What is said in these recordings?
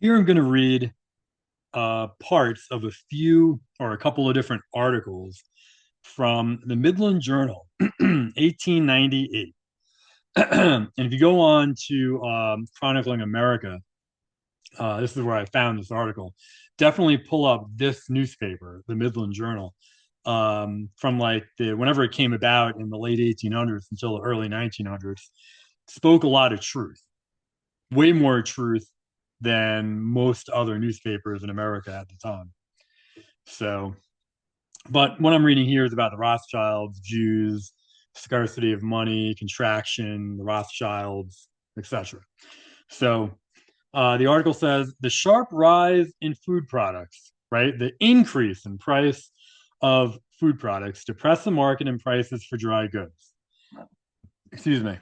Here I'm going to read parts of a few or a couple of different articles from the Midland Journal, 1898. And if you go on to Chronicling America, this is where I found this article. Definitely pull up this newspaper, the Midland Journal, from like the whenever it came about in the late 1800s until the early 1900s. Spoke a lot of truth, way more truth than most other newspapers in America at the time. So, but what I'm reading here is about the Rothschilds, Jews, scarcity of money, contraction, the Rothschilds, etc. So, the article says the sharp rise in food products, right? The increase in price of food products depress the market and prices for dry goods. Excuse me.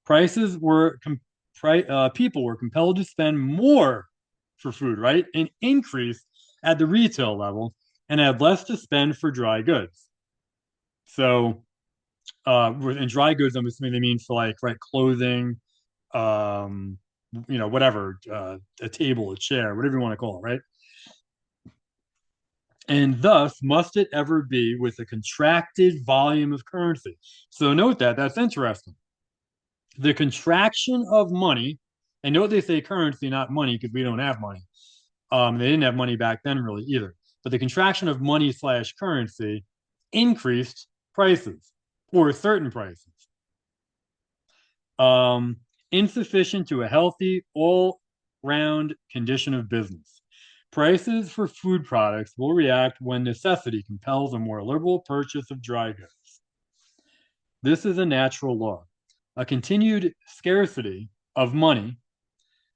Prices were people were compelled to spend more for food, right? An increase at the retail level and had less to spend for dry goods. So, in dry goods, I'm assuming they mean for like right clothing, um, whatever, a table, a chair, whatever you want to call it, right? And thus must it ever be with a contracted volume of currency. So note that that's interesting. The contraction of money, and note they say currency, not money, because we don't have money. They didn't have money back then, really, either. But the contraction of money slash currency increased prices or certain prices, um, insufficient to a healthy, all round condition of business. Prices for food products will react when necessity compels a more liberal purchase of dry goods. This is a natural law. A continued scarcity of money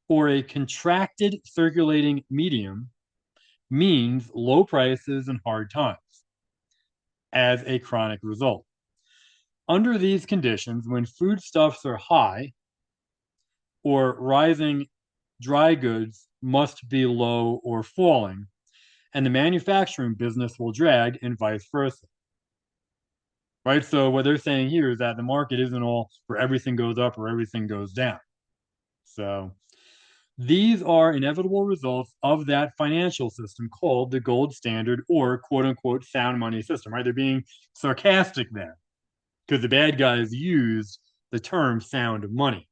or a contracted circulating medium means low prices and hard times as a chronic result. Under these conditions, when foodstuffs are high or rising, dry goods must be low or falling, and the manufacturing business will drag and vice versa. Right? So what they're saying here is that the market isn't all where everything goes up or everything goes down. So these are inevitable results of that financial system called the gold standard or quote unquote sound money system, right? They're being sarcastic there because the bad guys used the term sound money.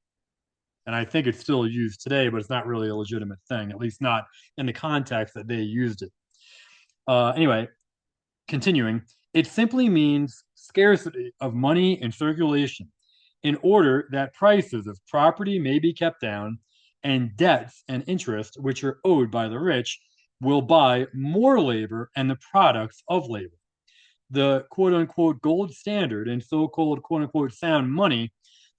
And I think it's still used today, but it's not really a legitimate thing, at least not in the context that they used it. Anyway, continuing, it simply means scarcity of money in circulation in order that prices of property may be kept down and debts and interest which are owed by the rich will buy more labor and the products of labor. The quote unquote gold standard and so called quote unquote sound money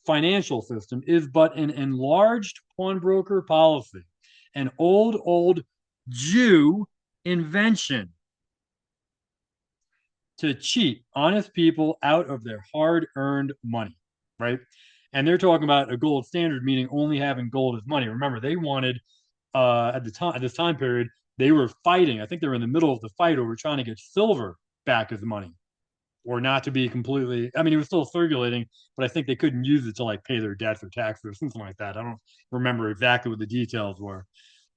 financial system is but an enlarged pawnbroker policy, an old Jew invention to cheat honest people out of their hard-earned money, right? And they're talking about a gold standard, meaning only having gold as money. Remember, they wanted at this time period, they were fighting. I think they were in the middle of the fight over trying to get silver back as money, or not to be completely. I mean, it was still circulating, but I think they couldn't use it to like pay their debts or taxes or something like that. I don't remember exactly what the details were,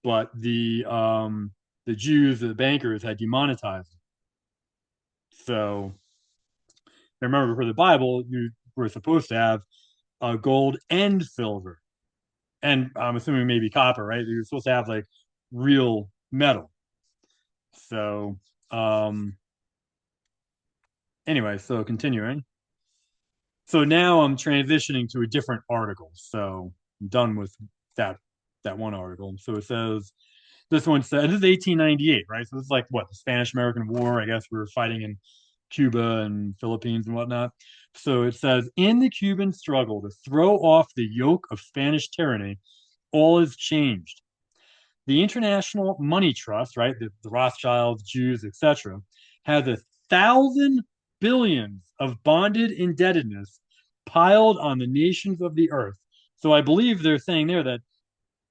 but the Jews, the bankers, had demonetized it. So remember, for the Bible, you were supposed to have gold and silver, and I'm assuming maybe copper, right? You're supposed to have like real metal. So, anyway, so continuing. So now I'm transitioning to a different article. So I'm done with that that one article. So it says this one says this is 1898, right? So this is like what the Spanish American War. I guess we were fighting in Cuba and Philippines and whatnot. So it says in the Cuban struggle to throw off the yoke of Spanish tyranny, all is changed. The International Money Trust, right, the Rothschilds, Jews, etc., has 1,000 billions of bonded indebtedness piled on the nations of the earth. So I believe they're saying there that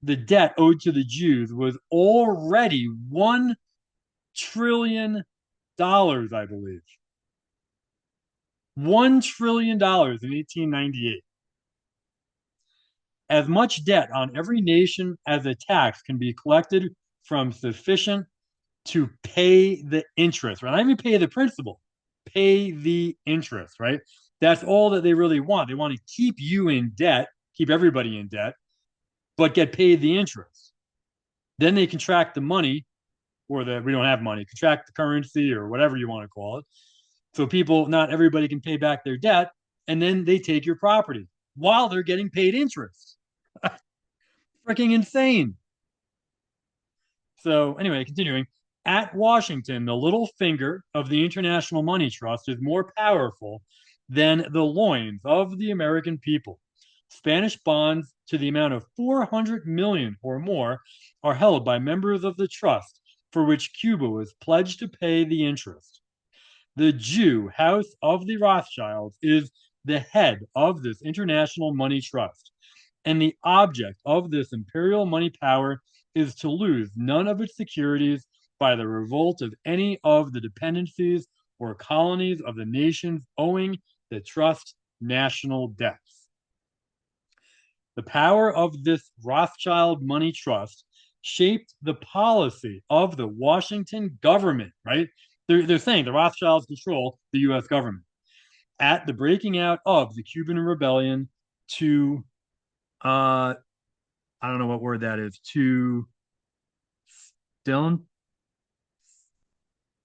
the debt owed to the Jews was already $1 trillion, I believe. $1 trillion in 1898. As much debt on every nation as a tax can be collected from sufficient to pay the interest, right? Not even pay the principal, pay the interest, right? That's all that they really want. They want to keep you in debt, keep everybody in debt, but get paid the interest. Then they contract the money, or the we don't have money, contract the currency or whatever you want to call it. So people, not everybody can pay back their debt, and then they take your property while they're getting paid interest. Freaking insane. So, anyway, continuing. At Washington, the little finger of the International Money Trust is more powerful than the loins of the American people. Spanish bonds to the amount of 400 million or more are held by members of the trust, for which Cuba was pledged to pay the interest. The Jew house of the Rothschilds is the head of this international money trust, and the object of this imperial money power is to lose none of its securities by the revolt of any of the dependencies or colonies of the nations owing the trust national debts. The power of this Rothschild money trust shaped the policy of the Washington government, right? They're saying the Rothschilds control the US government. At the breaking out of the Cuban Rebellion to, I don't know what word that is, to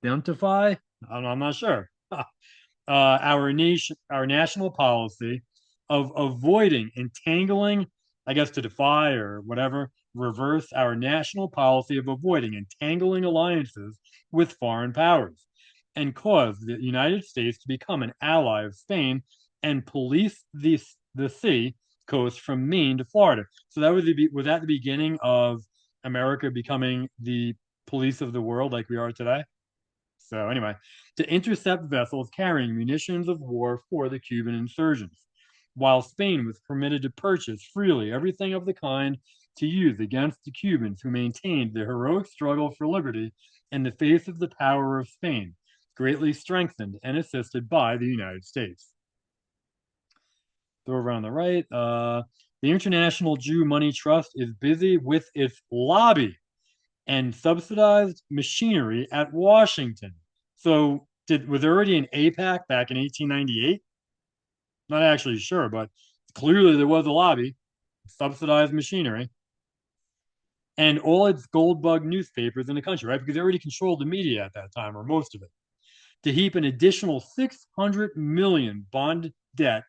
identify? I'm not sure. Our national policy of avoiding entangling, I guess to defy or whatever, reverse our national policy of avoiding entangling alliances with foreign powers and cause the United States to become an ally of Spain and police the sea coast from Maine to Florida. So that was that the beginning of America becoming the police of the world like we are today? So anyway, to intercept vessels carrying munitions of war for the Cuban insurgents, while Spain was permitted to purchase freely everything of the kind to use against the Cubans who maintained the heroic struggle for liberty in the face of the power of Spain, greatly strengthened and assisted by the United States. So over on the right, the International Jew Money Trust is busy with its lobby and subsidized machinery at Washington. So was there already an APAC back in 1898? Not actually sure, but clearly there was a lobby, subsidized machinery, and all its gold bug newspapers in the country, right? Because they already controlled the media at that time, or most of it, to heap an additional 600 million bond debt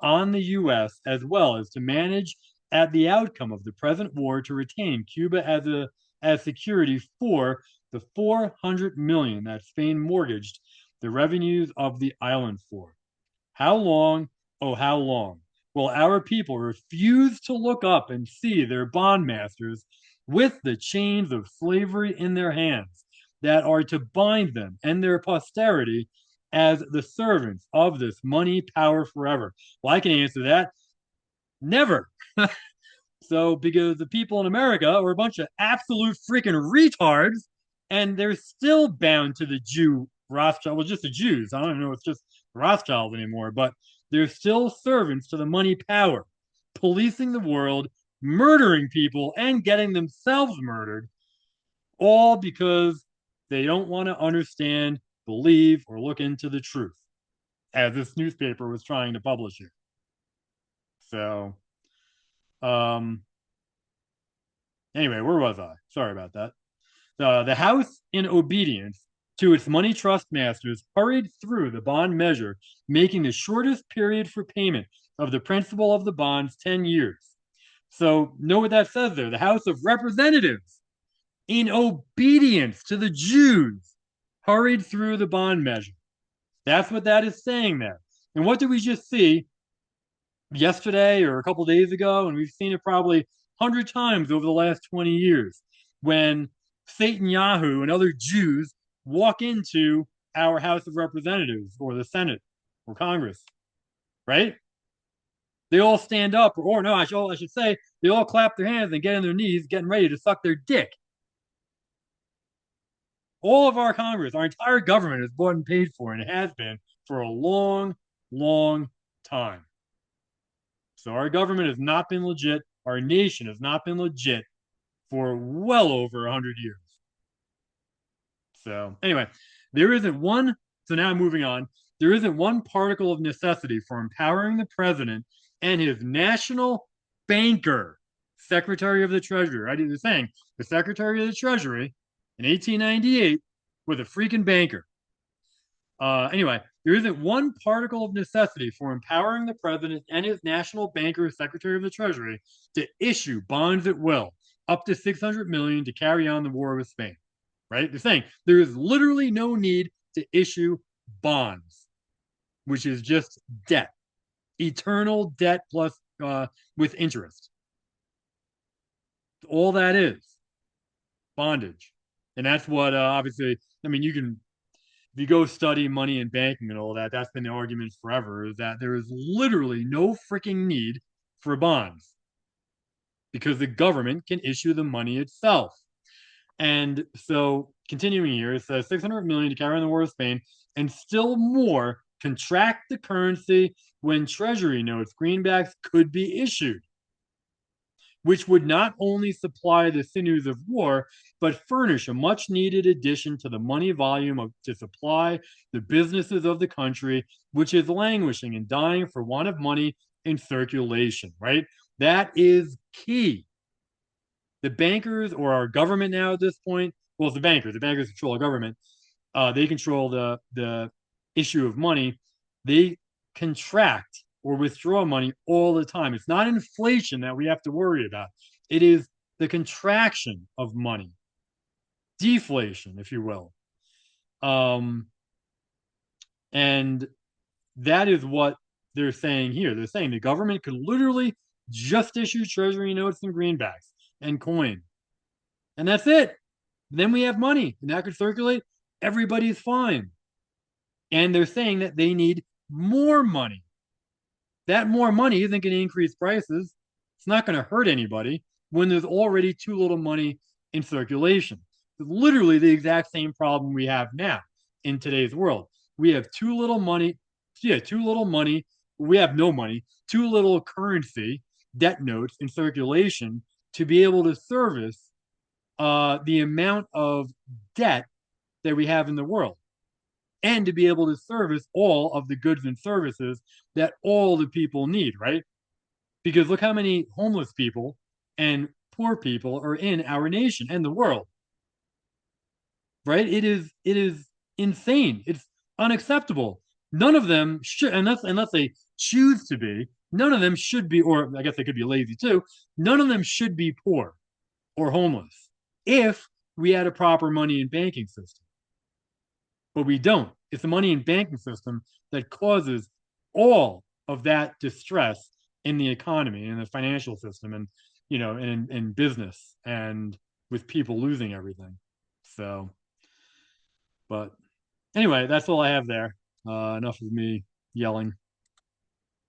on the U.S. as well as to manage at the outcome of the present war to retain Cuba as security for the 400 million that Spain mortgaged the revenues of the island for. How long, oh, how long will our people refuse to look up and see their bondmasters with the chains of slavery in their hands that are to bind them and their posterity as the servants of this money power forever? Well, I can answer that. Never. So, because the people in America are a bunch of absolute freaking retards, and they're still bound to the Jew Rothschild. Well, just the Jews. I don't even know if it's just Rothschild anymore, but they're still servants to the money power, policing the world, murdering people, and getting themselves murdered, all because they don't want to understand, believe, or look into the truth, as this newspaper was trying to publish here. So, um, anyway, where was I? Sorry about that. The House, in obedience to its money trust masters, hurried through the bond measure, making the shortest period for payment of the principal of the bonds 10 years. So, know what that says there. The House of Representatives, in obedience to the Jews, hurried through the bond measure. That's what that is saying there. And what did we just see yesterday or a couple days ago? And we've seen it probably 100 times over the last 20 years when Satan Yahoo and other Jews walk into our House of Representatives or the Senate or Congress, right? They all stand up, or no, I should say, they all clap their hands and get on their knees, getting ready to suck their dick. All of our Congress, our entire government is bought and paid for, and it has been for a long, long time. So our government has not been legit. our nation has not been legit for well over 100 years. So anyway, there isn't one. So now moving on, there isn't one particle of necessity for empowering the president and his national banker, Secretary of the Treasury. I did the saying, the Secretary of the Treasury in 1898 was a freaking banker. Anyway, there isn't one particle of necessity for empowering the president and his national banker, Secretary of the Treasury, to issue bonds at will, up to 600 million to carry on the war with Spain. Right? They're saying there is literally no need to issue bonds, which is just debt, eternal debt plus with interest. All that is bondage, and that's what obviously. I mean, you can if you go study money and banking and all that, that's been the argument forever, is that there is literally no freaking need for bonds because the government can issue the money itself. And so continuing here, it says 600 million to carry on the war with Spain and still more contract the currency when treasury notes, greenbacks could be issued, which would not only supply the sinews of war, but furnish a much needed addition to the money volume to supply the businesses of the country, which is languishing and dying for want of money in circulation, right? That is key. The bankers or our government now at this point, well, it's the bankers. The bankers control our government. They control the issue of money. They contract or withdraw money all the time. It's not inflation that we have to worry about. It is the contraction of money, deflation, if you will. And that is what they're saying here. They're saying the government could literally just issue treasury notes and greenbacks and coin. And that's it. Then we have money and that could circulate. Everybody's fine. And they're saying that they need more money. That more money isn't going to increase prices. It's not going to hurt anybody when there's already too little money in circulation. It's literally the exact same problem we have now in today's world. We have too little money. Yeah, too little money. We have no money. Too little currency, debt notes in circulation to be able to service the amount of debt that we have in the world and to be able to service all of the goods and services that all the people need, right? Because look how many homeless people and poor people are in our nation and the world, right? It is insane. It's unacceptable. None of them should, unless they choose to be, none of them should be, or I guess they could be lazy too. None of them should be poor or homeless if we had a proper money and banking system. But we don't. It's the money and banking system that causes all of that distress in the economy and the financial system and in business and with people losing everything. So, but anyway, that's all I have there. Enough of me yelling.